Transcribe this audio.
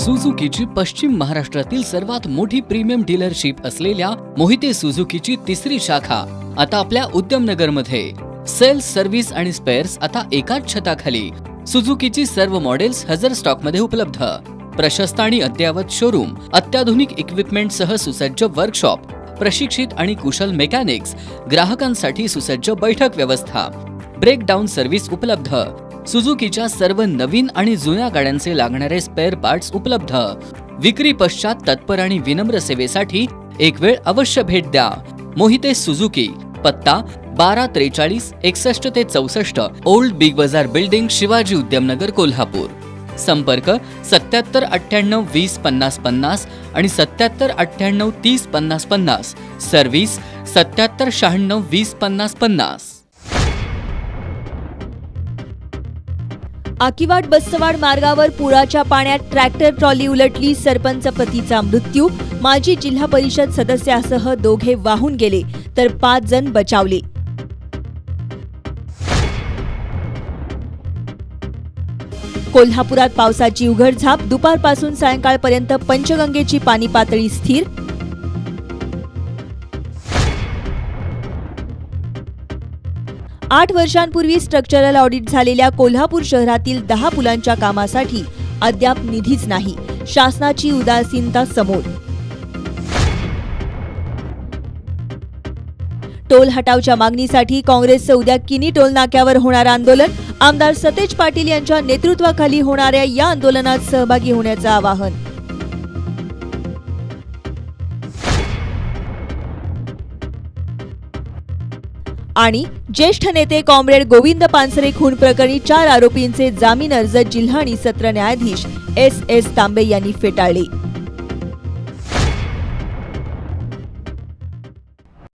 सुझुकीची पश्चिम महाराष्ट्रातील सर्वात मोठी प्रीमियम डीलरशिप असलेल्या मोहिते सुझुकीची तिसरी शाखा आता आपल्या उद्यमनगरमध्ये. सेल्स, सर्व्हिस आणि स्पेअर्स आता एकाच छताखाली. सुझुकीची सर्व मॉडेल्स हजर स्टॉकमध्ये उपलब्ध. प्रशस्त आणि अद्ययावत शोरूम, अत्याधुनिक इक्विपमेंटसह सुसज्ज वर्कशॉप, प्रशिक्षित आणि कुशल मेकॅनिक्स, ग्राहकांसाठी सुसज्ज बैठक व्यवस्था, ब्रेकडाऊन सर्व्हिस उपलब्ध. सुझुकीच्या सर्व नवीन आणि जुन्या गाड्यांचे लागणारे स्पेअर पार्ट्स उपलब्ध. विक्री पश्चात तत्पर आणि विनम्र सेवेसाठी एक वेळ अवश्य भेट द्या. मोहिते सुझुकी, पत्ता 1243 61 ते 64, ओल्ड बिग बाजार बिल्डिंग, शिवाजी उद्यमनगर, कोल्हापूर. संपर्क 77 98 20 50 50 आणि 77 98 30 50 50. सर्व्हिस 77 96 20 50 50. आकिवाड बस्सवाड मार्गावर पुराच्या पाण्यात ट्रॅक्टर ट्रॉली उलटली. सरपंच पतीचा मृत्यू. माजी जिल्हा परिषद सदस्यासह दोघे वाहून गेले तर 5 जण बचावले. कोल्हापुरात पावसाची उघडझाप. दुपारपासून सायंकाळपर्यंत पंचगंगेची पाणी पातळी स्थिर. आठ वर्षांपूर्वी स्ट्रक्चरल ऑडिट झालेल्या कोल्हापूर शहरातील 10 पुलांच्या कामासाठी अद्याप निधीच नाही. शासनाची उदासीनता समोर. टोल हटावच्या मागणीसाठी काँग्रेसचं उद्या किनी टोल नाक्यावर होणार आंदोलन. आमदार सतेज पाटील यांच्या नेतृत्वाखाली होणाऱ्या या आंदोलनात सहभागी होण्याचं आवाहन. आणि ज्येष्ठ नेते कॉम्रेड गोविंद पानसरे खून प्रकरणी 4 आरोपींचे जामीन अर्ज जिल्हा आणि सत्र न्यायाधीश S.S. तांबे यांनी फेटाळले.